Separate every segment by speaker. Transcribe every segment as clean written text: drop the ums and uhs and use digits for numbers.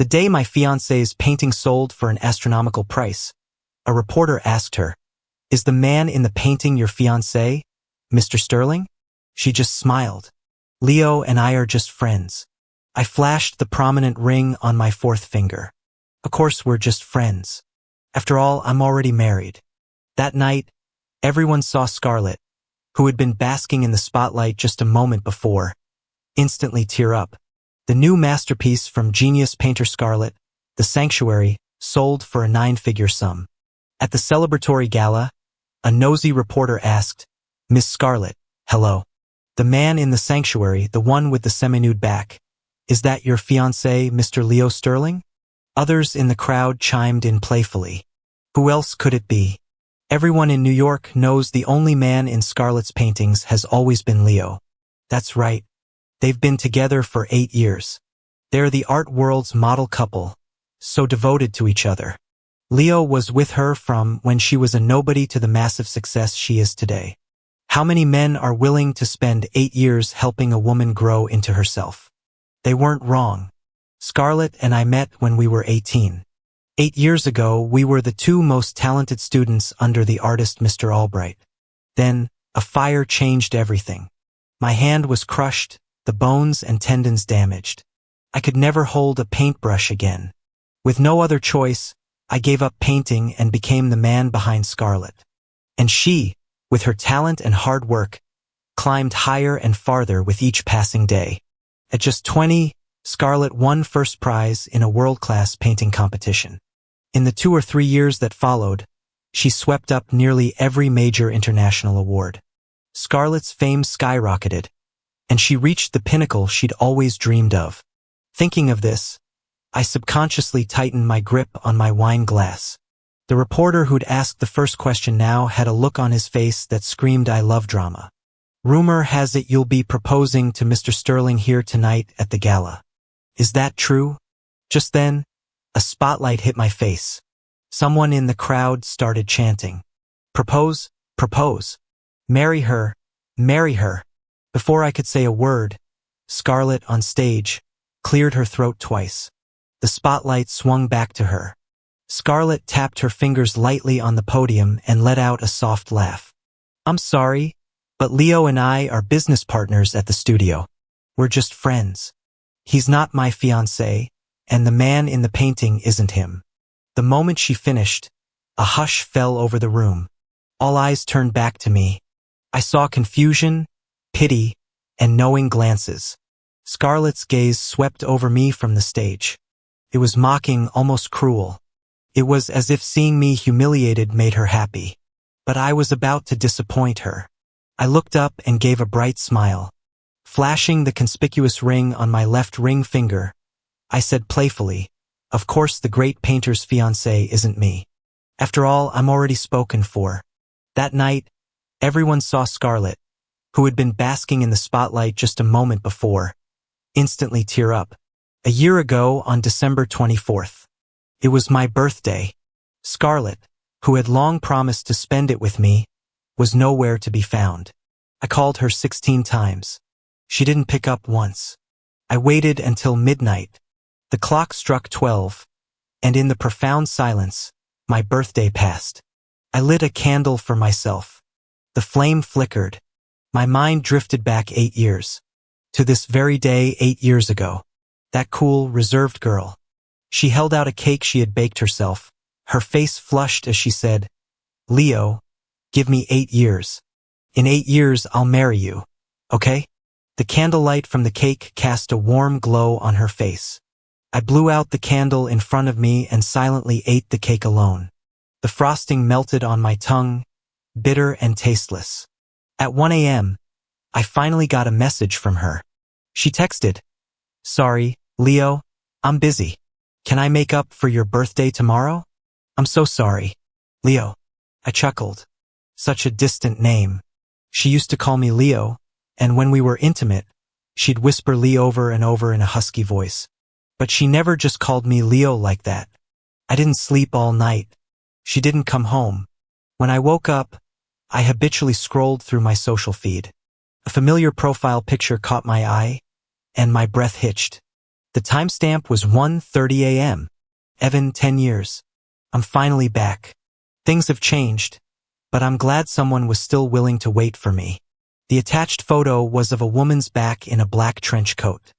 Speaker 1: The day my fiancé's painting sold for an astronomical price, a reporter asked her, "Is the man in the painting your fiancé, Mr. Sterling?" She just smiled. "Leo and I are just friends." I flashed the prominent ring on my fourth finger. "Of course we're just friends. After all, I'm already married." That night, everyone saw Scarlett, who had been basking in the spotlight just a moment before, instantly tear up. The new masterpiece from genius painter Scarlett, The Sanctuary, sold for a 9-figure sum. At the celebratory gala, a nosy reporter asked, "Miss Scarlett, hello. The man in The Sanctuary, the one with the semi-nude back, is that your fiancé, Mr. Leo Sterling?" Others in the crowd chimed in playfully. Who else could it be? Everyone in New York knows the only man in Scarlett's paintings has always been Leo. That's right. They've been together for 8 years. They're the art world's model couple, so devoted to each other. Leo was with her from when she was a nobody to the massive success she is today. How many men are willing to spend 8 years helping a woman grow into herself? They weren't wrong. Scarlett and I met when we were 18. 8 years ago, we were the two most talented students under the artist Mr. Albright. Then, a fire changed everything. My hand was crushed, the bones and tendons damaged. I could never hold a paintbrush again. With no other choice, I gave up painting and became the man behind Scarlett. And she, with her talent and hard work, climbed higher and farther with each passing day. At just 20, Scarlett won first prize in a world-class painting competition. In the 2 or 3 years that followed, she swept up nearly every major international award. Scarlett's fame skyrocketed, and she reached the pinnacle she'd always dreamed of. Thinking of this, I subconsciously tightened my grip on my wine glass. The reporter who'd asked the first question now had a look on his face that screamed, "I love drama." "Rumor has it you'll be proposing to Mr. Sterling here tonight at the gala. Is that true?" Just then, a spotlight hit my face. Someone in the crowd started chanting, "Propose, propose. Marry her, marry her." Before I could say a word, Scarlett on stage cleared her throat twice. The spotlight swung back to her. Scarlett tapped her fingers lightly on the podium and let out a soft laugh. "I'm sorry, but Leo and I are business partners at the studio. We're just friends. He's not my fiancé, and the man in the painting isn't him." The moment she finished, a hush fell over the room. All eyes turned back to me. I saw confusion, pity, and knowing glances. Scarlett's gaze swept over me from the stage. It was mocking, almost cruel. It was as if seeing me humiliated made her happy. But I was about to disappoint her. I looked up and gave a bright smile. Flashing the conspicuous ring on my left ring finger, I said playfully, "Of course the great painter's fiancé isn't me. After all, I'm already spoken for." That night, everyone saw Scarlett, who had been basking in the spotlight just a moment before, instantly tear up. A year ago, on December 24th. It was my birthday. Scarlett, who had long promised to spend it with me, was nowhere to be found. I called her 16 times. She didn't pick up once. I waited until midnight. The clock struck 12, and in the profound silence, my birthday passed. I lit a candle for myself. The flame flickered. My mind drifted back 8 years. To this very day 8 years ago. That cool, reserved girl. She held out a cake she had baked herself. Her face flushed as she said, "Leo, give me 8 years. In 8 years, I'll marry you. Okay?" The candlelight from the cake cast a warm glow on her face. I blew out the candle in front of me and silently ate the cake alone. The frosting melted on my tongue, bitter and tasteless. At 1 a.m., I finally got a message from her. She texted, "Sorry, Leo, I'm busy. Can I make up for your birthday tomorrow?" "I'm so sorry, Leo." I chuckled. Such a distant name. She used to call me Leo, and when we were intimate, she'd whisper Lee over and over in a husky voice. But she never just called me Leo like that. I didn't sleep all night. She didn't come home. When I woke up, I habitually scrolled through my social feed. A familiar profile picture caught my eye, and my breath hitched. The timestamp was 1:30 a.m. Evan, 10 years. I'm finally back. Things have changed, but I'm glad someone was still willing to wait for me. The attached photo was of a woman's back in a black trench coat.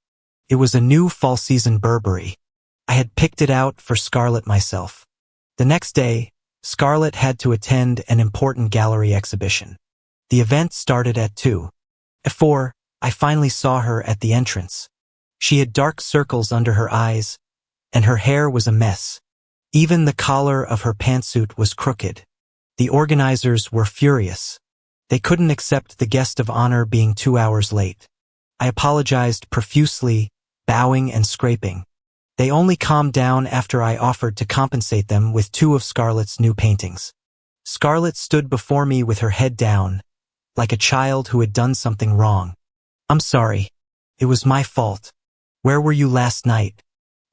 Speaker 1: It was a new fall-season Burberry. I had picked it out for Scarlett myself. The next day, Scarlett had to attend an important gallery exhibition. The event started at 2. At 4, I finally saw her at the entrance. She had dark circles under her eyes, and her hair was a mess. Even the collar of her pantsuit was crooked. The organizers were furious. They couldn't accept the guest of honor being 2 hours late. I apologized profusely, bowing and scraping. They only calmed down after I offered to compensate them with 2 of Scarlett's new paintings. Scarlett stood before me with her head down, like a child who had done something wrong. I'm sorry. It was my fault. Where were you last night?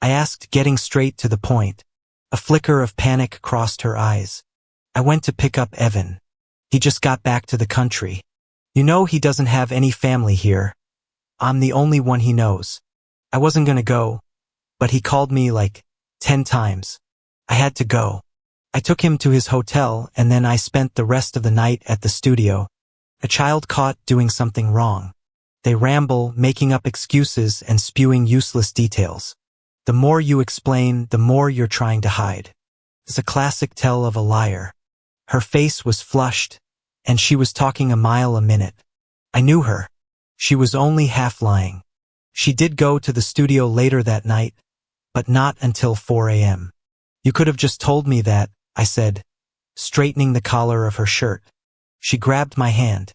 Speaker 1: I asked, getting straight to the point. A flicker of panic crossed her eyes. I went to pick up Evan. He just got back to the country. You know he doesn't have any family here. I'm the only one he knows. I wasn't gonna go, but he called me like 10 times. I had to go. I took him to his hotel and then I spent the rest of the night at the studio. A child caught doing something wrong. They ramble, making up excuses and spewing useless details. The more you explain, the more you're trying to hide. It's a classic tale of a liar. Her face was flushed, and she was talking a mile a minute. I knew her. She was only half lying. She did go to the studio later that night, but not until 4 a.m. You could have just told me that, I said, straightening the collar of her shirt. She grabbed my hand.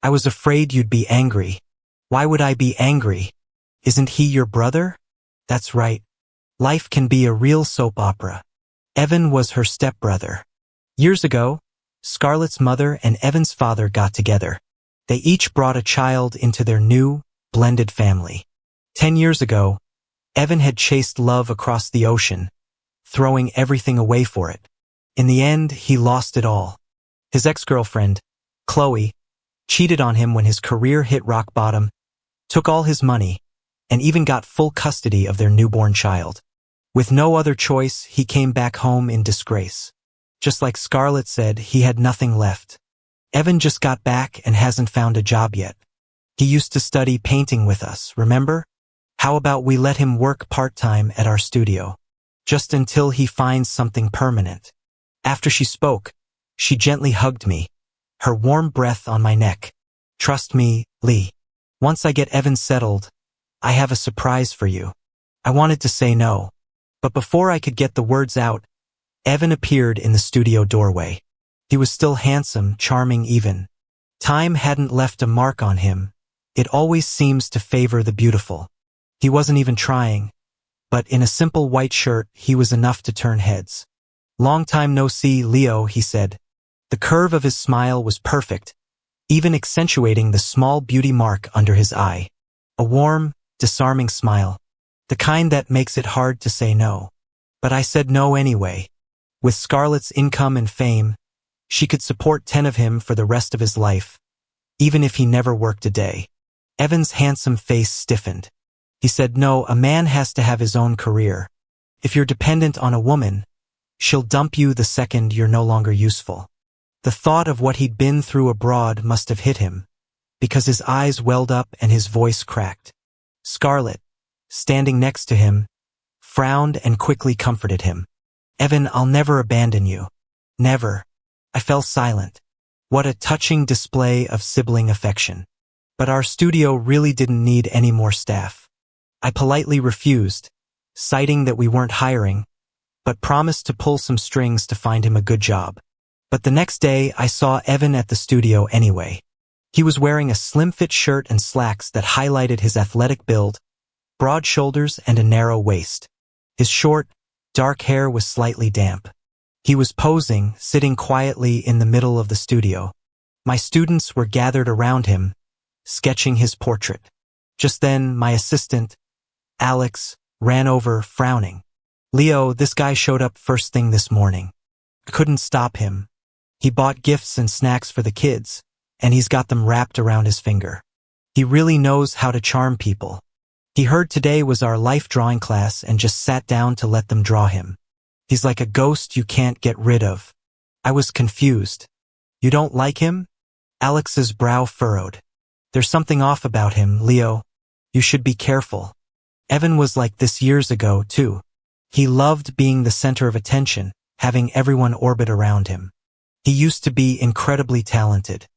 Speaker 1: I was afraid you'd be angry. Why would I be angry? Isn't he your brother? That's right. Life can be a real soap opera. Evan was her stepbrother. Years ago, Scarlett's mother and Evan's father got together. They each brought a child into their new, blended family. 10 years ago, Evan had chased love across the ocean, throwing everything away for it. In the end, he lost it all. His ex-girlfriend, Chloe, cheated on him when his career hit rock bottom, took all his money, and even got full custody of their newborn child. With no other choice, he came back home in disgrace. Just like Scarlett said, he had nothing left. Evan just got back and hasn't found a job yet. He used to study painting with us, remember? How about we let him work part-time at our studio, just until he finds something permanent? After she spoke, she gently hugged me, her warm breath on my neck. Trust me, Lee. Once I get Evan settled, I have a surprise for you. I wanted to say no, but before I could get the words out, Evan appeared in the studio doorway. He was still handsome, charming even. Time hadn't left a mark on him. It always seems to favor the beautiful. He wasn't even trying, but in a simple white shirt, he was enough to turn heads. Long time no see, Leo, he said. The curve of his smile was perfect, even accentuating the small beauty mark under his eye. A warm, disarming smile, the kind that makes it hard to say no. But I said no anyway. With Scarlett's income and fame, she could support 10 of him for the rest of his life, even if he never worked a day. Evan's handsome face stiffened. He said, no, a man has to have his own career. If you're dependent on a woman, she'll dump you the second you're no longer useful. The thought of what he'd been through abroad must have hit him, because his eyes welled up and his voice cracked. Scarlett, standing next to him, frowned and quickly comforted him. Evan, I'll never abandon you. Never. I fell silent. What a touching display of sibling affection. But our studio really didn't need any more staff. I politely refused, citing that we weren't hiring, but promised to pull some strings to find him a good job. But the next day, I saw Evan at the studio anyway. He was wearing a slim-fit shirt and slacks that highlighted his athletic build, broad shoulders and a narrow waist. His short, dark hair was slightly damp. He was posing, sitting quietly in the middle of the studio. My students were gathered around him, sketching his portrait. Just then, my assistant, Alex, ran over, frowning. Leo, this guy showed up first thing this morning. I couldn't stop him. He bought gifts and snacks for the kids, and he's got them wrapped around his finger. He really knows how to charm people. He heard today was our life drawing class and just sat down to let them draw him. He's like a ghost you can't get rid of. I was confused. You don't like him? Alex's brow furrowed. There's something off about him, Leo. You should be careful. Evan was like this years ago, too. He loved being the center of attention, having everyone orbit around him. He used to be incredibly talented.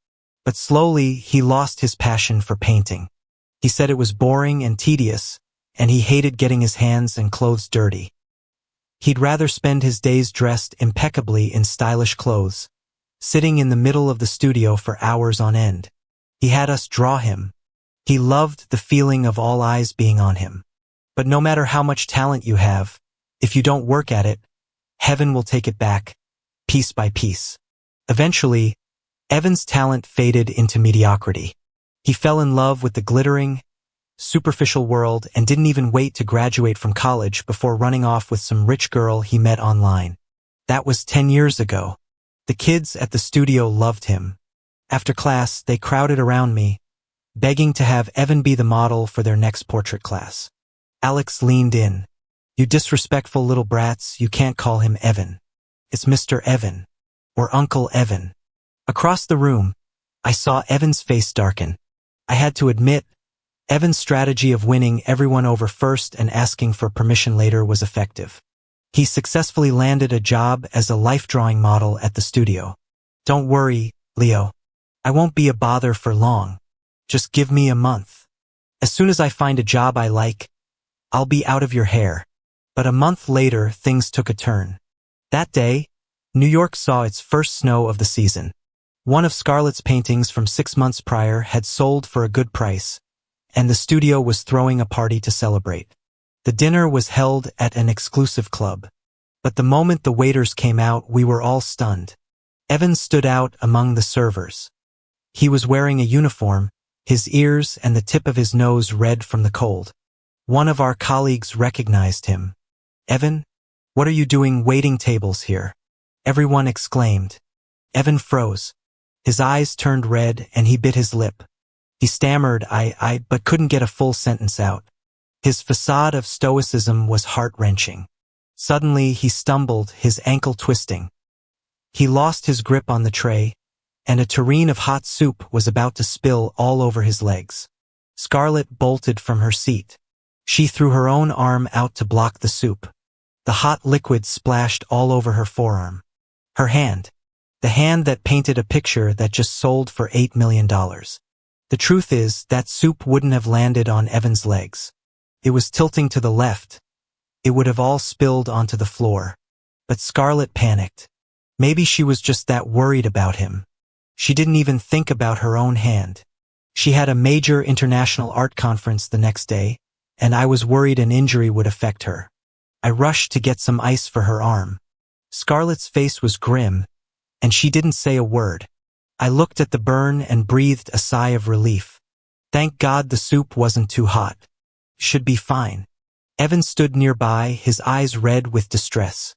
Speaker 1: But slowly, he lost his passion for painting. He said it was boring and tedious, and he hated getting his hands and clothes dirty. He'd rather spend his days dressed impeccably in stylish clothes, sitting in the middle of the studio for hours on end. He had us draw him. He loved the feeling of all eyes being on him. But no matter how much talent you have, if you don't work at it, heaven will take it back, piece by piece. Eventually, Evan's talent faded into mediocrity. He fell in love with the glittering, superficial world and didn't even wait to graduate from college before running off with some rich girl he met online. That was 10 years ago. The kids at the studio loved him. After class, they crowded around me, begging to have Evan be the model for their next portrait class. Alex leaned in. You disrespectful little brats, you can't call him Evan. It's Mr. Evan. Or Uncle Evan. Across the room, I saw Evan's face darken. I had to admit, Evan's strategy of winning everyone over first and asking for permission later was effective. He successfully landed a job as a life drawing model at the studio. Don't worry, Leo. I won't be a bother for long. Just give me a month. As soon as I find a job I like, I'll be out of your hair. But a month later, things took a turn. That day, New York saw its first snow of the season. One of Scarlett's paintings from 6 months prior had sold for a good price, and the studio was throwing a party to celebrate. The dinner was held at an exclusive club. But the moment the waiters came out, we were all stunned. Evan stood out among the servers. He was wearing a uniform, his ears and the tip of his nose red from the cold. One of our colleagues recognized him. Evan, what are you doing waiting tables here? Everyone exclaimed. Evan froze. His eyes turned red and he bit his lip. He stammered, but couldn't get a full sentence out. His facade of stoicism was heart-wrenching. Suddenly he stumbled, his ankle twisting. He lost his grip on the tray, and a tureen of hot soup was about to spill all over his legs. Scarlett bolted from her seat. She threw her own arm out to block the soup. The hot liquid splashed all over her forearm. Her hand. The hand that painted a picture that just sold for $8 million. The truth is, that soup wouldn't have landed on Evan's legs. It was tilting to the left. It would have all spilled onto the floor. But Scarlett panicked. Maybe she was just that worried about him. She didn't even think about her own hand. She had a major international art conference the next day, and I was worried an injury would affect her. I rushed to get some ice for her arm. Scarlett's face was grim, and she didn't say a word. I looked at the burn and breathed a sigh of relief. Thank God the soup wasn't too hot. Should be fine. Evan stood nearby, his eyes red with distress.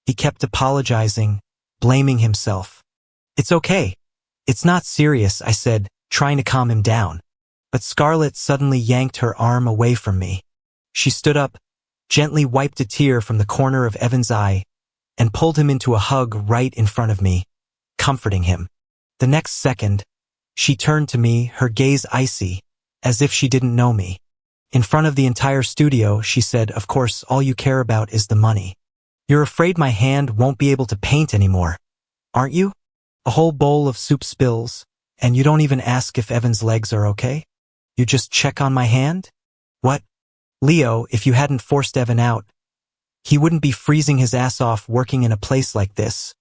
Speaker 1: He kept apologizing, blaming himself. It's okay. It's not serious, I said, trying to calm him down. But Scarlett suddenly yanked her arm away from me. She stood up, gently wiped a tear from the corner of Evan's eye, and pulled him into a hug right in front of me, comforting him. The next second, she turned to me, her gaze icy, as if she didn't know me. In front of the entire studio, she said, of course, all you care about is the money. You're afraid my hand won't be able to paint anymore, aren't you? A whole bowl of soup spills, and you don't even ask if Evan's legs are okay? You just check on my hand? What? Leo, if you hadn't forced Evan out, he wouldn't be freezing his ass off working in a place like this,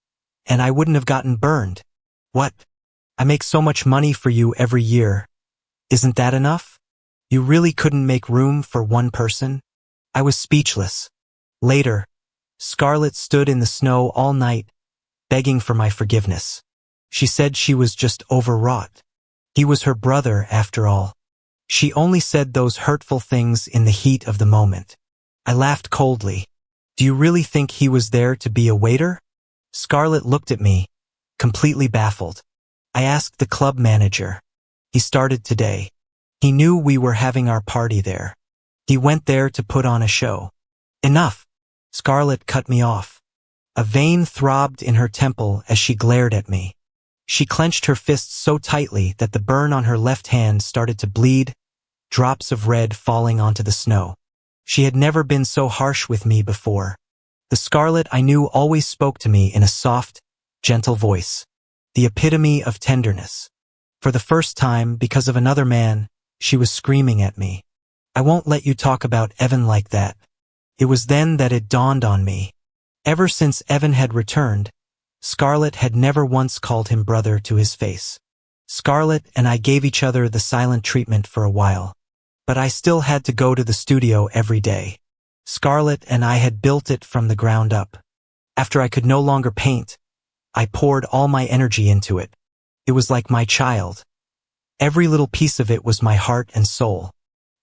Speaker 1: and I wouldn't have gotten burned. What? I make so much money for you every year. Isn't that enough? You really couldn't make room for one person? I was speechless. Later, Scarlett stood in the snow all night, begging for my forgiveness. She said she was just overwrought. He was her brother, after all. She only said those hurtful things in the heat of the moment. I laughed coldly. Do you really think he was there to be a waiter? Scarlett looked at me, completely baffled. I asked the club manager. He started today. He knew we were having our party there. He went there to put on a show. Enough! Scarlett cut me off. A vein throbbed in her temple as she glared at me. She clenched her fists so tightly that the burn on her left hand started to bleed, drops of red falling onto the snow. She had never been so harsh with me before. The Scarlett I knew always spoke to me in a soft, gentle voice. The epitome of tenderness. For the first time, because of another man, she was screaming at me. I won't let you talk about Evan like that. It was then that it dawned on me. Ever since Evan had returned, Scarlett had never once called him brother to his face. Scarlett and I gave each other the silent treatment for a while. But I still had to go to the studio every day. Scarlett and I had built it from the ground up. After I could no longer paint, I poured all my energy into it. It was like my child. Every little piece of it was my heart and soul.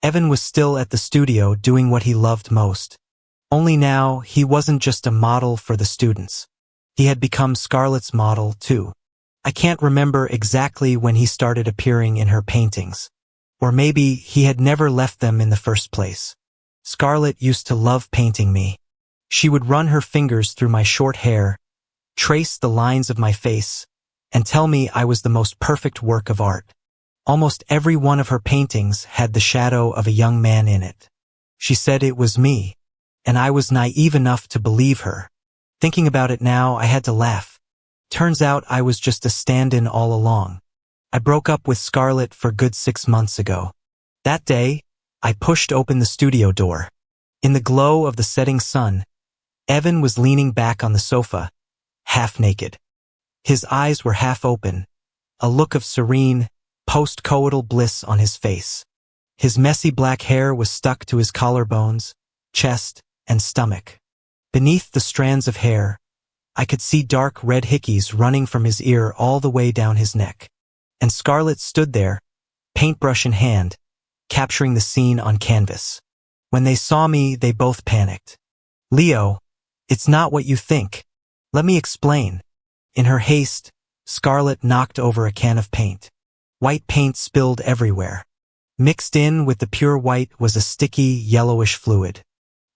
Speaker 1: Evan was still at the studio doing what he loved most. Only now, he wasn't just a model for the students. He had become Scarlett's model, too. I can't remember exactly when he started appearing in her paintings. Or maybe he had never left them in the first place. Scarlett used to love painting me. She would run her fingers through my short hair, trace the lines of my face, and tell me I was the most perfect work of art. Almost every one of her paintings had the shadow of a young man in it. She said it was me, and I was naive enough to believe her. Thinking about it now, I had to laugh. Turns out I was just a stand-in all along. I broke up with Scarlett for good 6 months ago. That day, I pushed open the studio door. In the glow of the setting sun, Evan was leaning back on the sofa, half naked. His eyes were half open, a look of serene, post-coital bliss on his face. His messy black hair was stuck to his collarbones, chest, and stomach. Beneath the strands of hair, I could see dark red hickeys running from his ear all the way down his neck. And Scarlett stood there, paintbrush in hand, capturing the scene on canvas. When they saw me, they both panicked. "Leo, it's not what you think. Let me explain." In her haste, Scarlett knocked over a can of paint. White paint spilled everywhere. Mixed in with the pure white was a sticky, yellowish fluid.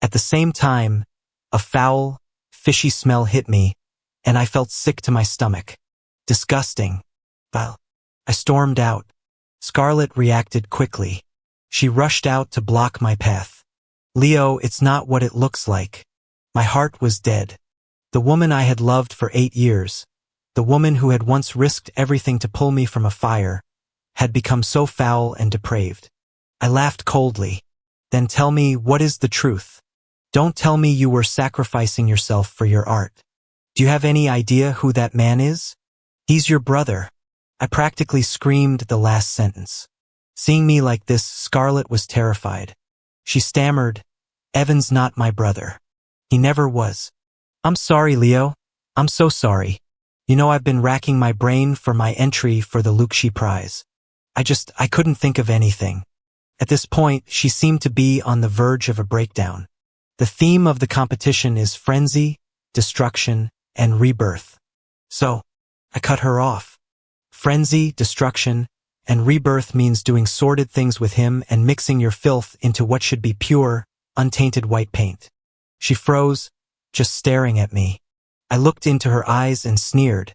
Speaker 1: At the same time, a foul, fishy smell hit me, and I felt sick to my stomach. Disgusting. Well, I stormed out. Scarlett reacted quickly. She rushed out to block my path. "Leo, it's not what it looks like." My heart was dead. The woman I had loved for 8 years, the woman who had once risked everything to pull me from a fire, had become so foul and depraved. I laughed coldly. "Then tell me, what is the truth? Don't tell me you were sacrificing yourself for your art. Do you have any idea who that man is? He's your brother." I practically screamed the last sentence. Seeing me like this, Scarlett was terrified. She stammered, "Evan's not my brother. He never was." "I'm sorry, Leo. I'm so sorry. You know, I've been racking my brain for my entry for the Lukshi Prize. I couldn't think of anything." At this point, she seemed to be on the verge of a breakdown. The theme of the competition is frenzy, destruction, and rebirth. So, I cut her off. Frenzy, destruction, and rebirth means doing sordid things with him and mixing your filth into what should be pure, untainted white paint. She froze, just staring at me. I looked into her eyes and sneered.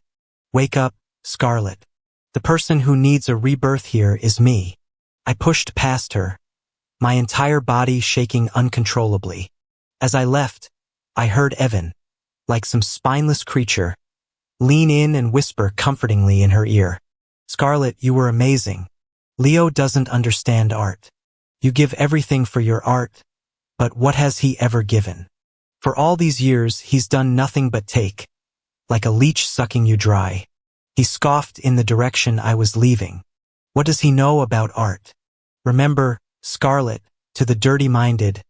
Speaker 1: "Wake up, Scarlett. The person who needs a rebirth here is me." I pushed past her, my entire body shaking uncontrollably. As I left, I heard Evan, like some spineless creature, lean in and whisper comfortingly in her ear. "Scarlett, you were amazing. Leo doesn't understand art. You give everything for your art, but what has he ever given? For all these years, he's done nothing but take, like a leech sucking you dry." He scoffed in the direction I was leaving. What does he know about art? Remember, Scarlett, to the dirty-minded,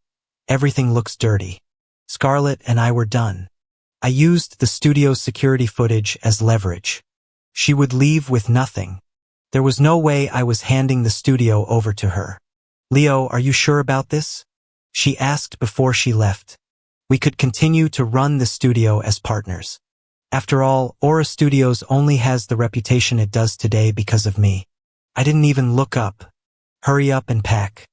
Speaker 1: everything looks dirty. Scarlett and I were done. I used the studio's security footage as leverage. She would leave with nothing. There was no way I was handing the studio over to her. "Leo, are you sure about this?" she asked before she left. We could continue to run the studio as partners. After all, Aura Studios only has the reputation it does today because of me. I didn't even look up. "Hurry up and pack.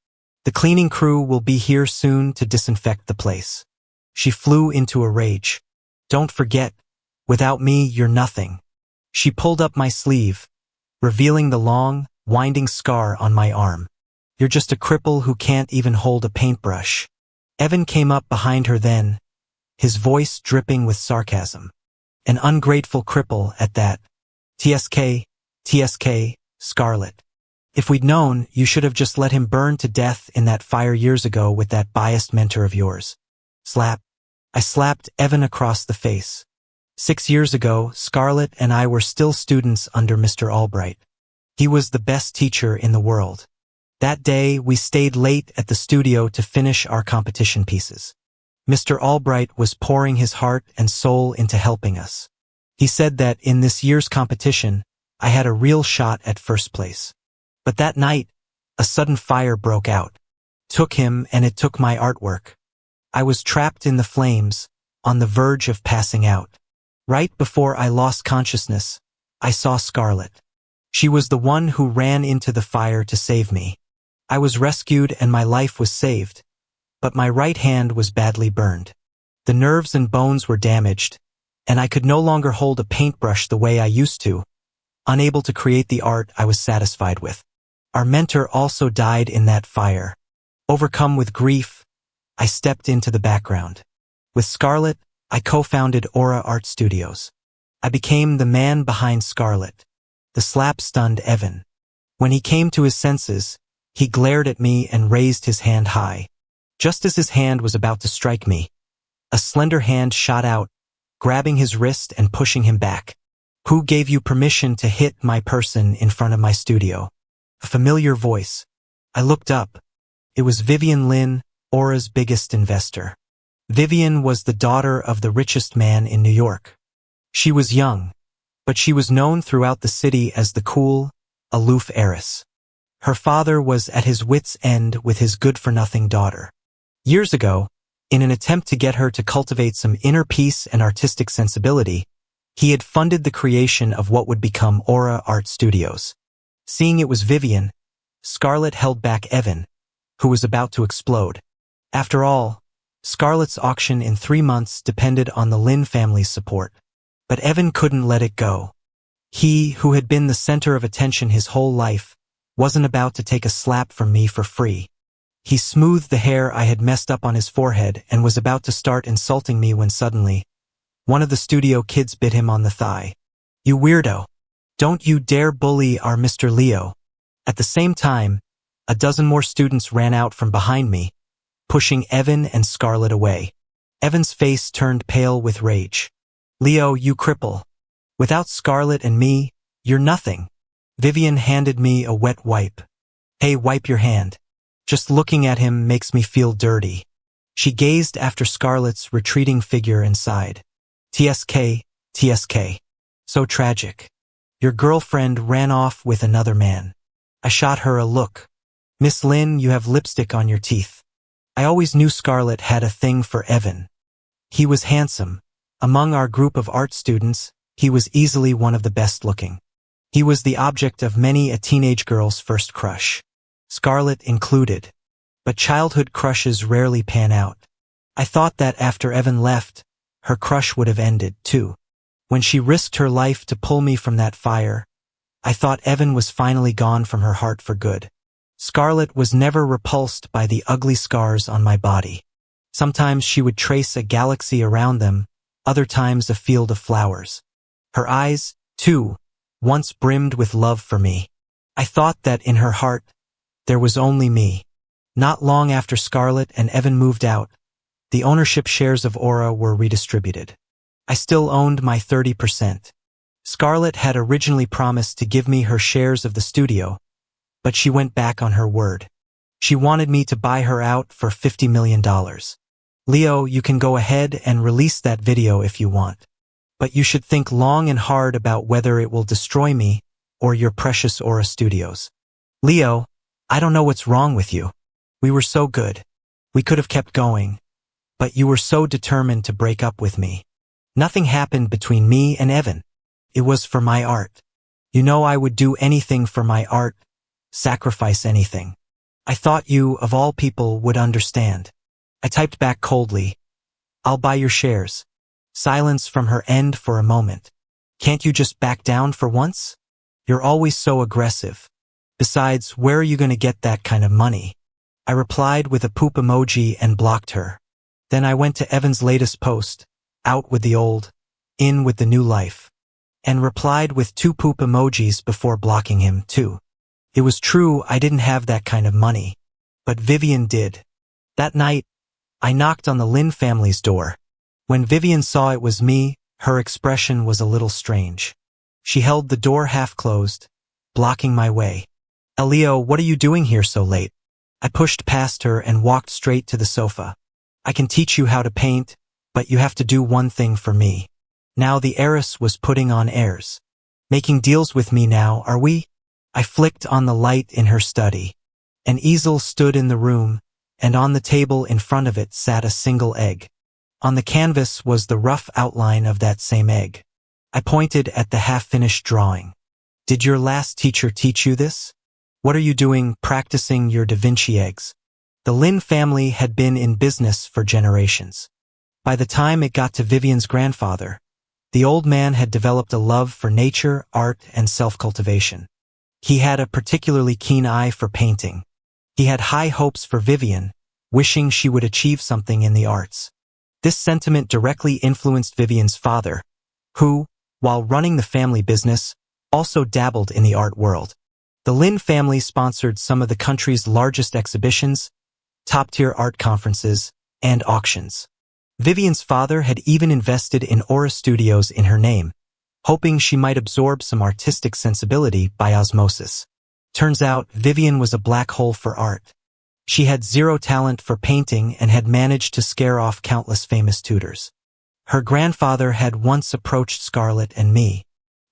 Speaker 1: The cleaning crew will be here soon to disinfect the place. She flew into a rage. Don't forget, without me, you're nothing. She pulled up my sleeve, revealing the long, winding scar on my arm. You're just a cripple who can't even hold a paintbrush. Evan came up behind her then, his voice dripping with sarcasm. An ungrateful cripple at that. TSK, Scarlet. If we'd known, you should have just let him burn to death in that fire years ago with that biased mentor of yours. Slap. I slapped Evan across the face. 6 years ago, Scarlet and I were still students under Mr. Albright. He was the best teacher in the world. That day, we stayed late at the studio to finish our competition pieces. Mr. Albright was pouring his heart and soul into helping us. He said that in this year's competition, I had a real shot at first place. But that night, a sudden fire broke out. Took him and it took my artwork. I was trapped in the flames, on the verge of passing out. Right before I lost consciousness, I saw Scarlet. She was the one who ran into the fire to save me. I was rescued and my life was saved, but my right hand was badly burned. The nerves and bones were damaged, and I could no longer hold a paintbrush the way I used to, unable to create the art I was satisfied with. Our mentor also died in that fire. Overcome with grief, I stepped into the background. With Scarlet, I co-founded Aura Art Studios. I became the man behind Scarlet. The slap stunned Evan. When he came to his senses, he glared at me and raised his hand high. Just as his hand was about to strike me, a slender hand shot out, grabbing his wrist and pushing him back. Who gave you permission to hit my person in front of my studio? A familiar voice. I looked up. It was Vivian Lin, Aura's biggest investor. Vivian was the daughter of the richest man in New York. She was young, but she was known throughout the city as the cool, aloof heiress. Her father was at his wits' end with his good-for-nothing daughter. Years ago, in an attempt to get her to cultivate some inner peace and artistic sensibility, he had funded the creation of what would become Aura Art Studios. Seeing it was Vivian, Scarlet held back Evan, who was about to explode. After all, Scarlet's auction in 3 months depended on the Lin family's support. But Evan couldn't let it go. He, who had been the center of attention his whole life, wasn't about to take a slap from me for free. He smoothed the hair I had messed up on his forehead and was about to start insulting me when suddenly, one of the studio kids bit him on the thigh. You weirdo. Don't you dare bully our Mr. Leo. At the same time, a dozen more students ran out from behind me, pushing Evan and Scarlet away. Evan's face turned pale with rage. Leo, you cripple. Without Scarlet and me, you're nothing. Vivian handed me a wet wipe. Hey, wipe your hand. Just looking at him makes me feel dirty. She gazed after Scarlet's retreating figure and sighed. TSK. So tragic. Your girlfriend ran off with another man. I shot her a look. Miss Lin, you have lipstick on your teeth. I always knew Scarlet had a thing for Evan. He was handsome. Among our group of art students, he was easily one of the best looking. He was the object of many a teenage girl's first crush. Scarlet included. But childhood crushes rarely pan out. I thought that after Evan left, her crush would have ended, too. When she risked her life to pull me from that fire, I thought Evan was finally gone from her heart for good. Scarlet was never repulsed by the ugly scars on my body. Sometimes she would trace a galaxy around them, other times a field of flowers. Her eyes, too, once brimmed with love for me. I thought that in her heart, there was only me. Not long after Scarlet and Evan moved out, the ownership shares of Aura were redistributed. I still owned my 30%. Scarlet had originally promised to give me her shares of the studio, but she went back on her word. She wanted me to buy her out for $50 million. Leo, you can go ahead and release that video if you want. But you should think long and hard about whether it will destroy me or your precious Aura Studios. Leo, I don't know what's wrong with you. We were so good. We could have kept going. But you were so determined to break up with me. Nothing happened between me and Evan. It was for my art. You know I would do anything for my art, sacrifice anything. I thought you, of all people, would understand. I typed back coldly, I'll buy your shares. Silence from her end for a moment. Can't you just back down for once? You're always so aggressive. Besides, where are you going to get that kind of money? I replied with a poop emoji and blocked her. Then I went to Evan's latest post, out with the old, in with the new life, and replied with 2 poop emojis before blocking him, too. It was true I didn't have that kind of money, but Vivian did. That night, I knocked on the Lin family's door. When Vivian saw it was me, her expression was a little strange. She held the door half closed, blocking my way. Elio, what are you doing here so late? I pushed past her and walked straight to the sofa. I can teach you how to paint, but you have to do one thing for me. Now the heiress was putting on airs. Making deals with me now, are we? I flicked on the light in her study. An easel stood in the room, and on the table in front of it sat a single egg. On the canvas was the rough outline of that same egg. I pointed at the half-finished drawing. Did your last teacher teach you this? What are you doing practicing your Da Vinci eggs? The Lin family had been in business for generations. By the time it got to Vivian's grandfather, the old man had developed a love for nature, art, and self-cultivation. He had a particularly keen eye for painting. He had high hopes for Vivian, wishing she would achieve something in the arts. This sentiment directly influenced Vivian's father, who, while running the family business, also dabbled in the art world. The Lin family sponsored some of the country's largest exhibitions, top-tier art conferences, and auctions. Vivian's father had even invested in Aura Studios in her name, hoping she might absorb some artistic sensibility by osmosis. Turns out, Vivian was a black hole for art. She had zero talent for painting and had managed to scare off countless famous tutors. Her grandfather had once approached Scarlett and me.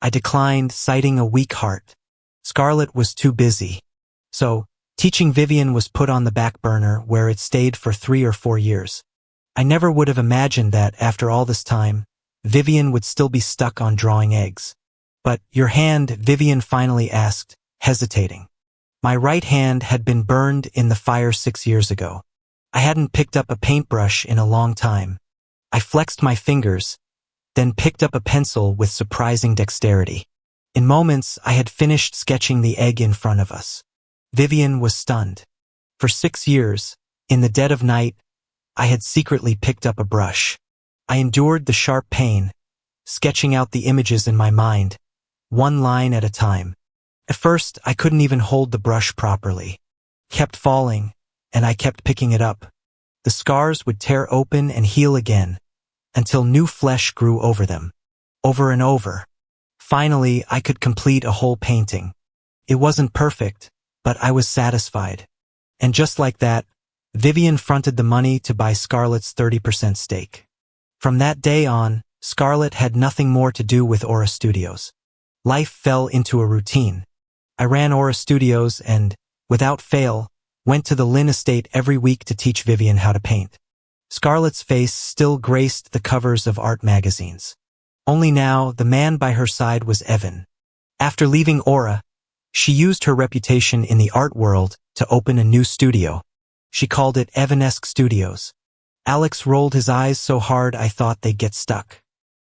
Speaker 1: I declined, citing a weak heart. Scarlett was too busy. So, teaching Vivian was put on the back burner where it stayed for 3 or 4 years. I never would have imagined that, after all this time, Vivian would still be stuck on drawing eggs. But, your hand, Vivian finally asked, hesitating. My right hand had been burned in the fire 6 years ago. I hadn't picked up a paintbrush in a long time. I flexed my fingers, then picked up a pencil with surprising dexterity. In moments, I had finished sketching the egg in front of us. Vivian was stunned. For 6 years, in the dead of night, I had secretly picked up a brush. I endured the sharp pain, sketching out the images in my mind, one line at a time. At first, I couldn't even hold the brush properly. Kept falling, and I kept picking it up. The scars would tear open and heal again, until new flesh grew over them. Over and over. Finally, I could complete a whole painting. It wasn't perfect, but I was satisfied. And just like that, Vivian fronted the money to buy Scarlett's 30% stake. From that day on, Scarlett had nothing more to do with Aura Studios. Life fell into a routine. I ran Aura Studios and, without fail, went to the Lin estate every week to teach Vivian how to paint. Scarlett's face still graced the covers of art magazines. Only now, the man by her side was Evan. After leaving Aura, she used her reputation in the art world to open a new studio. She called it Evanesque Studios. Alex rolled his eyes so hard I thought they'd get stuck.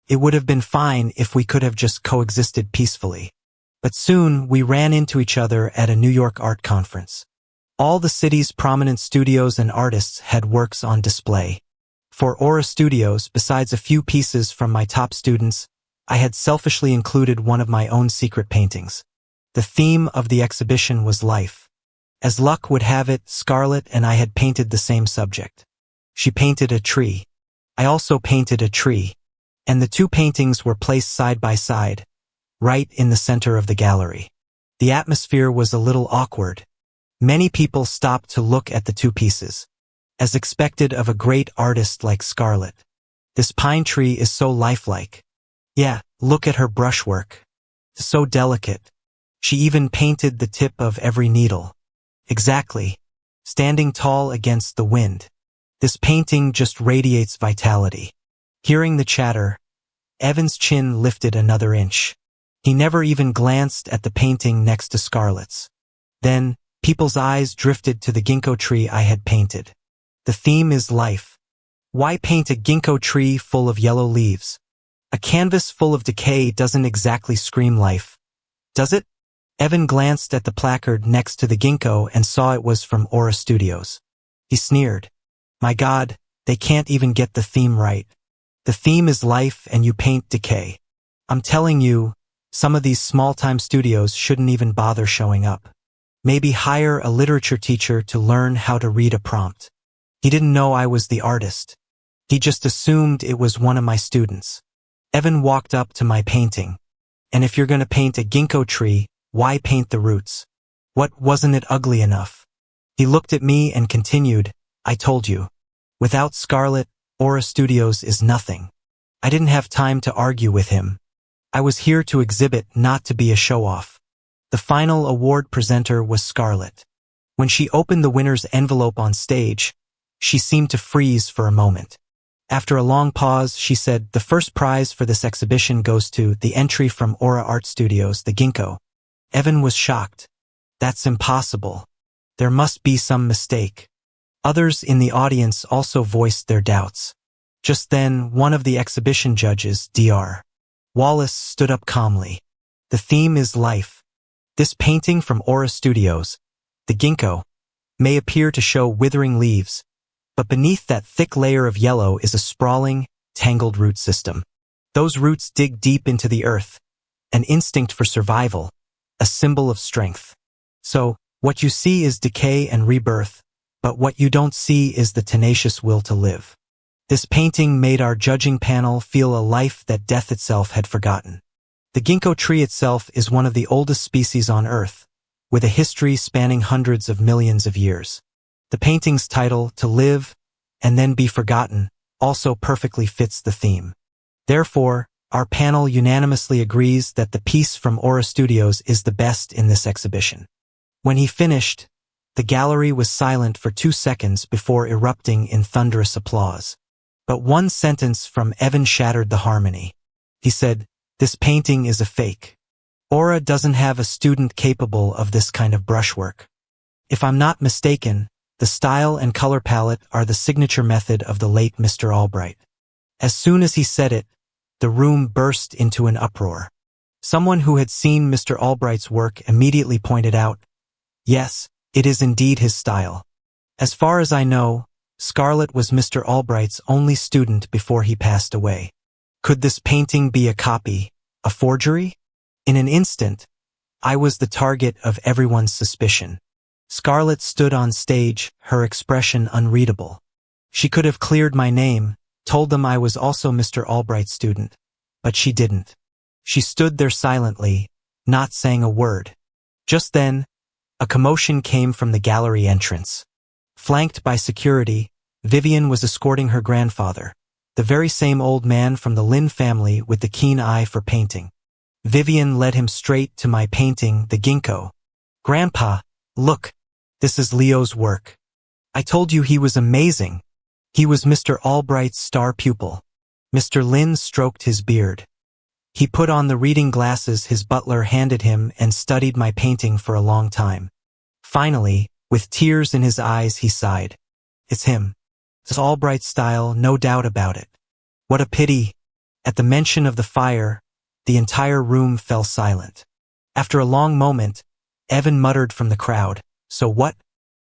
Speaker 1: It would have been fine if we could have just coexisted peacefully. But soon, we ran into each other at a New York art conference. All the city's prominent studios and artists had works on display. For Aura Studios, besides a few pieces from my top students, I had selfishly included one of my own secret paintings. The theme of the exhibition was life. As luck would have it, Scarlett and I had painted the same subject. She painted a tree. I also painted a tree. And the two paintings were placed side by side, right in the center of the gallery. The atmosphere was a little awkward. Many people stopped to look at the two pieces. As expected of a great artist like Scarlett. This pine tree is so lifelike. Yeah, look at her brushwork. So delicate. She even painted the tip of every needle. Exactly. Standing tall against the wind. This painting just radiates vitality. Hearing the chatter, Evan's chin lifted another inch. He never even glanced at the painting next to Scarlett's. Then, People's eyes drifted to the ginkgo tree I had painted. The theme is life. Why paint a ginkgo tree full of yellow leaves? A canvas full of decay doesn't exactly scream life, does it? Evan glanced at the placard next to the ginkgo and saw it was from Aura Studios. He sneered. My God, they can't even get the theme right. The theme is life and you paint decay. I'm telling you, some of these small-time studios shouldn't even bother showing up. Maybe hire a literature teacher to learn how to read a prompt. He didn't know I was the artist. He just assumed it was one of my students. Evan walked up to my painting. And if you're going to paint a ginkgo tree, why paint the roots? What, wasn't it ugly enough? He looked at me and continued, I told you. Without Scarlett, Aura Studios is nothing. I didn't have time to argue with him. I was here to exhibit, not to be a show-off. The final award presenter was Scarlett. When she opened the winner's envelope on stage, she seemed to freeze for a moment. After a long pause, she said, the first prize for this exhibition goes to the entry from Aura Art Studios, the ginkgo. Evan was shocked. That's impossible. There must be some mistake. Others in the audience also voiced their doubts. Just then, one of the exhibition judges, Dr. Wallace, stood up calmly. The theme is life. This painting from Aura Studios, the ginkgo, may appear to show withering leaves, but beneath that thick layer of yellow is a sprawling, tangled root system. Those roots dig deep into the earth, an instinct for survival, a symbol of strength. So, what you see is decay and rebirth, but what you don't see is the tenacious will to live. This painting made our judging panel feel a life that death itself had forgotten. The ginkgo tree itself is one of the oldest species on Earth, with a history spanning hundreds of millions of years. The painting's title, To Live and Then Be Forgotten, also perfectly fits the theme. Therefore, our panel unanimously agrees that the piece from Aura Studios is the best in this exhibition. When he finished, the gallery was silent for 2 seconds before erupting in thunderous applause. But one sentence from Evan shattered the harmony. He said, this painting is a fake. Aura doesn't have a student capable of this kind of brushwork. If I'm not mistaken, the style and color palette are the signature method of the late Mr. Albright. As soon as he said it, the room burst into an uproar. Someone who had seen Mr. Albright's work immediately pointed out, yes, it is indeed his style. As far as I know, Scarlett was Mr. Albright's only student before he passed away. Could this painting be a copy, a forgery? In an instant, I was the target of everyone's suspicion. Scarlett stood on stage, her expression unreadable. She could have cleared my name, told them I was also Mr. Albright's student, but she didn't. She stood there silently, not saying a word. Just then, a commotion came from the gallery entrance. Flanked by security, Vivian was escorting her grandfather, the very same old man from the Lin family with the keen eye for painting. Vivian led him straight to my painting, the ginkgo. Grandpa, look, this is Leo's work. I told you he was amazing. He was Mr. Albright's star pupil. Mr. Lin stroked his beard. He put on the reading glasses his butler handed him and studied my painting for a long time. Finally, with tears in his eyes, he sighed. It's him. It's Albright's style, no doubt about it. What a pity. At the mention of the fire, the entire room fell silent. After a long moment, Evan muttered from the crowd, so what?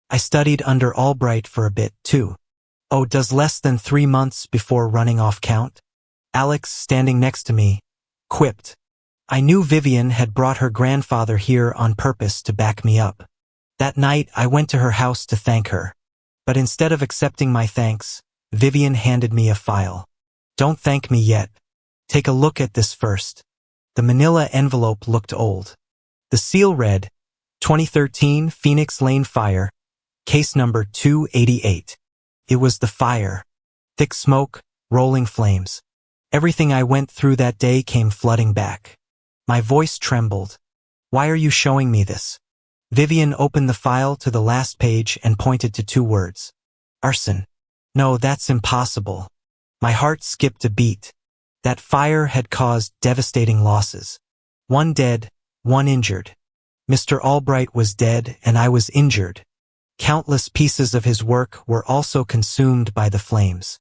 Speaker 1: I studied under Albright for a bit, too. Oh, does less than 3 months before running off count? Alex, standing next to me, quipped. I knew Vivian had brought her grandfather here on purpose to back me up. That night, I went to her house to thank her. But instead of accepting my thanks, Vivian handed me a file. Don't thank me yet. Take a look at this first. The manila envelope looked old. The seal read, 2013 Phoenix Lane Fire, case number 288. It was the fire. Thick smoke, rolling flames. Everything I went through that day came flooding back. My voice trembled. Why are you showing me this? Vivian opened the file to the last page and pointed to 2 words. Arson. No, that's impossible. My heart skipped a beat. That fire had caused devastating losses. 1 dead, 1 injured. Mr. Albright was dead and I was injured. Countless pieces of his work were also consumed by the flames.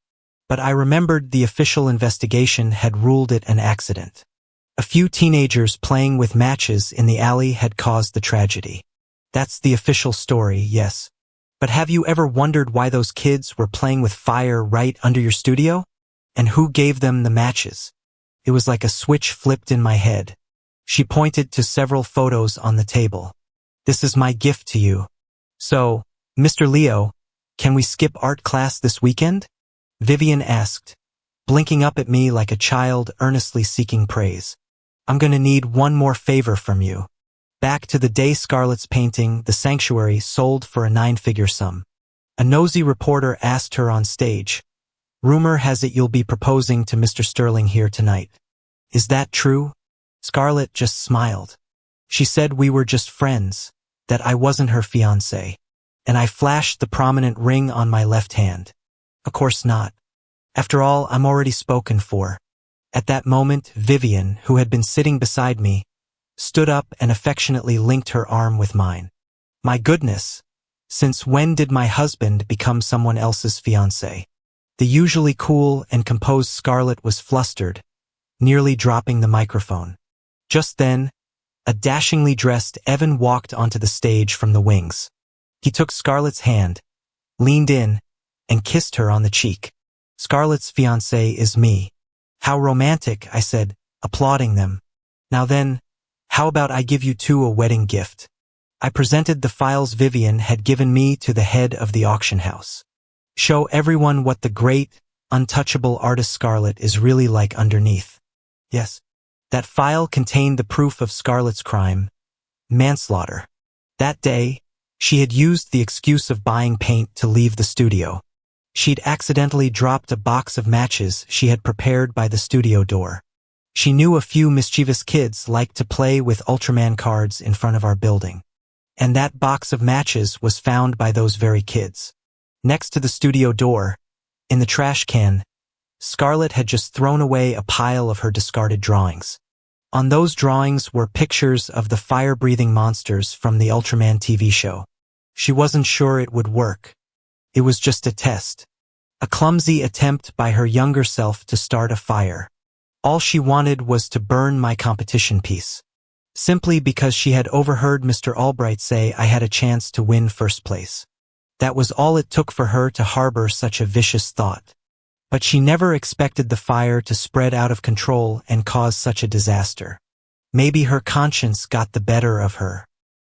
Speaker 1: But I remembered the official investigation had ruled it an accident. A few teenagers playing with matches in the alley had caused the tragedy. That's the official story, yes. But have you ever wondered why those kids were playing with fire right under your studio? And who gave them the matches? It was like a switch flipped in my head. She pointed to several photos on the table. This is my gift to you. So, Mr. Leo, can we skip art class this weekend? Vivian asked, blinking up at me like a child earnestly seeking praise. I'm going to need one more favor from you. Back to the day Scarlett's painting, The Sanctuary, sold for a 9-figure sum. A nosy reporter asked her on stage, "Rumor has it you'll be proposing to Mr. Sterling here tonight. Is that true?" Scarlett just smiled. She said we were just friends, that I wasn't her fiancé. And I flashed the prominent ring on my left hand. Of course not. After all, I'm already spoken for. At that moment, Vivian, who had been sitting beside me, stood up and affectionately linked her arm with mine. My goodness, since when did my husband become someone else's fiancé? The usually cool and composed Scarlett was flustered, nearly dropping the microphone. Just then, a dashingly dressed Evan walked onto the stage from the wings. He took Scarlett's hand, leaned in, and kissed her on the cheek. Scarlett's fiancé is me. How romantic, I said, applauding them. Now then, how about I give you two a wedding gift? I presented the files Vivian had given me to the head of the auction house. Show everyone what the great, untouchable artist Scarlett is really like underneath. Yes. That file contained the proof of Scarlett's crime, manslaughter. That day, she had used the excuse of buying paint to leave the studio. She'd accidentally dropped a box of matches she had prepared by the studio door. She knew a few mischievous kids liked to play with Ultraman cards in front of our building. And that box of matches was found by those very kids. Next to the studio door, in the trash can, Scarlett had just thrown away a pile of her discarded drawings. On those drawings were pictures of the fire-breathing monsters from the Ultraman TV show. She wasn't sure it would work. It was just a test. A clumsy attempt by her younger self to start a fire. All she wanted was to burn my competition piece. Simply because she had overheard Mr. Albright say I had a chance to win first place. That was all it took for her to harbor such a vicious thought. But she never expected the fire to spread out of control and cause such a disaster. Maybe her conscience got the better of her.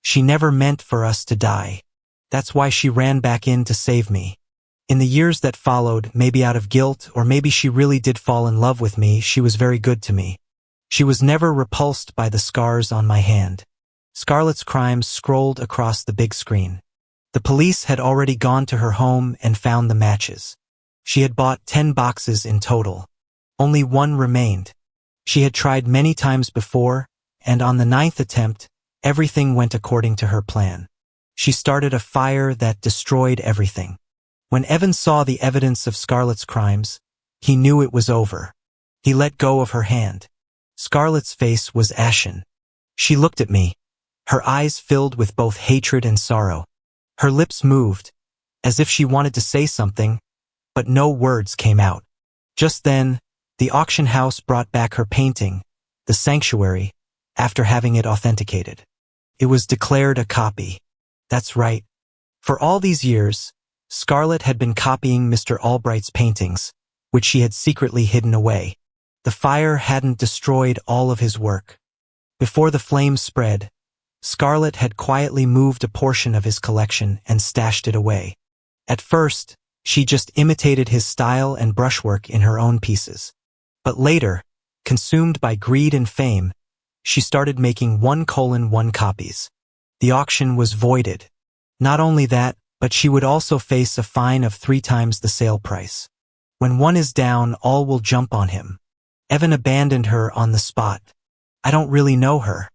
Speaker 1: She never meant for us to die. That's why she ran back in to save me. In the years that followed, maybe out of guilt or maybe she really did fall in love with me, she was very good to me. She was never repulsed by the scars on my hand. Scarlett's crimes scrolled across the big screen. The police had already gone to her home and found the matches. She had bought 10 boxes in total. Only one remained. She had tried many times before, and on the 9th attempt, everything went according to her plan. She started a fire that destroyed everything. When Evan saw the evidence of Scarlett's crimes, he knew it was over. He let go of her hand. Scarlett's face was ashen. She looked at me, her eyes filled with both hatred and sorrow. Her lips moved, as if she wanted to say something, but no words came out. Just then, the auction house brought back her painting, The Sanctuary, after having it authenticated. It was declared a copy. That's right. For all these years, Scarlett had been copying Mr. Albright's paintings, which she had secretly hidden away. The fire hadn't destroyed all of his work. Before the flames spread, Scarlett had quietly moved a portion of his collection and stashed it away. At first, she just imitated his style and brushwork in her own pieces. But later, consumed by greed and fame, she started making 1:1 copies. The auction was voided. Not only that, but she would also face a fine of 3 times the sale price. When one is down, all will jump on him. Evan abandoned her on the spot. I don't really know her.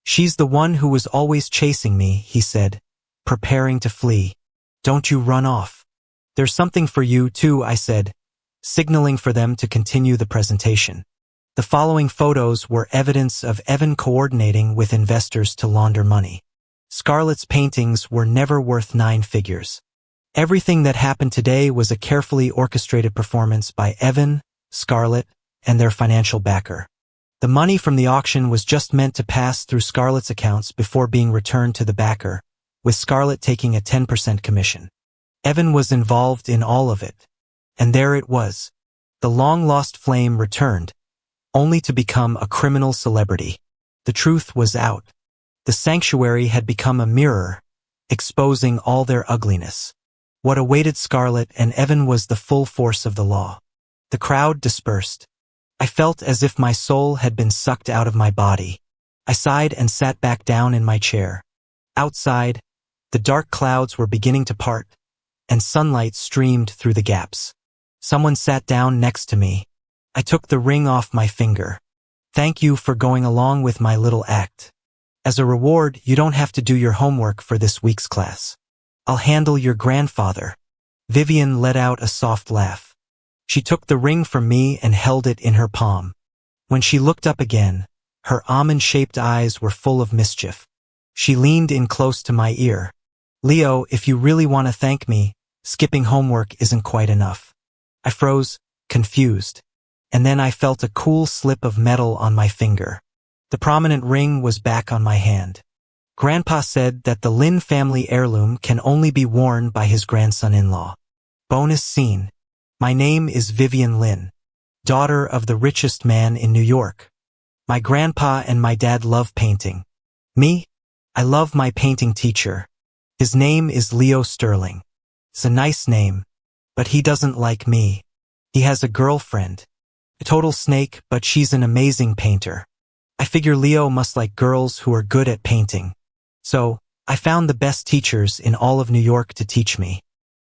Speaker 1: She's the one who was always chasing me, he said, preparing to flee. Don't you run off. There's something for you too, I said, signaling for them to continue the presentation. The following photos were evidence of Evan coordinating with investors to launder money. Scarlett's paintings were never worth 9 figures. Everything that happened today was a carefully orchestrated performance by Evan, Scarlett, and their financial backer. The money from the auction was just meant to pass through Scarlett's accounts before being returned to the backer, with Scarlett taking a 10% commission. Evan was involved in all of it. And there it was. The long-lost flame returned, only to become a criminal celebrity. The truth was out. The sanctuary had become a mirror, exposing all their ugliness. What awaited Scarlett and Evan was the full force of the law. The crowd dispersed. I felt as if my soul had been sucked out of my body. I sighed and sat back down in my chair. Outside, the dark clouds were beginning to part, and sunlight streamed through the gaps. Someone sat down next to me. I took the ring off my finger. Thank you for going along with my little act. As a reward, you don't have to do your homework for this week's class. I'll handle your grandfather. Vivian let out a soft laugh. She took the ring from me and held it in her palm. When she looked up again, her almond-shaped eyes were full of mischief. She leaned in close to my ear. Leo, if you really want to thank me, skipping homework isn't quite enough. I froze, confused. And then I felt a cool slip of metal on my finger. The prominent ring was back on my hand. Grandpa said that the Lin family heirloom can only be worn by his grandson-in-law. Bonus scene. My name is Vivian Lin, daughter of the richest man in New York. My grandpa and my dad love painting. Me? I love my painting teacher. His name is Leo Sterling. It's a nice name, but he doesn't like me. He has a girlfriend. A total snake, but she's an amazing painter. I figure Leo must like girls who are good at painting. So, I found the best teachers in all of New York to teach me.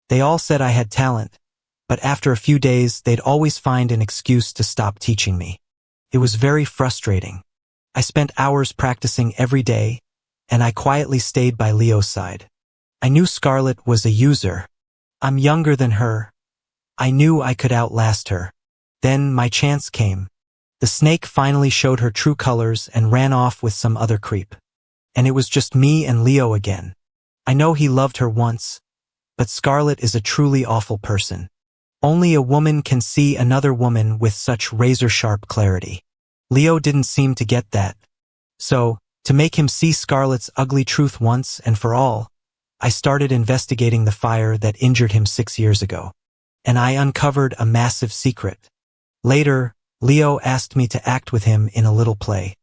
Speaker 1: They all said I had talent, but after a few days they'd always find an excuse to stop teaching me. It was very frustrating. I spent hours practicing every day, and I quietly stayed by Leo's side. I knew Scarlett was a user. I'm younger than her. I knew I could outlast her. Then my chance came. The snake finally showed her true colors and ran off with some other creep. And it was just me and Leo again. I know he loved her once, but Scarlett is a truly awful person. Only a woman can see another woman with such razor-sharp clarity. Leo didn't seem to get that. So, to make him see Scarlett's ugly truth once and for all, I started investigating the fire that injured him 6 years ago. And I uncovered a massive secret. Later, Leo asked me to act with him in a little play.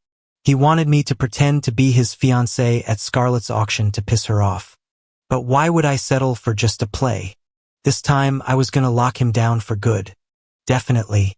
Speaker 1: He wanted me to pretend to be his fiancée at Scarlett's auction to piss her off. But why would I settle for just a play? This time I was gonna lock him down for good. Definitely.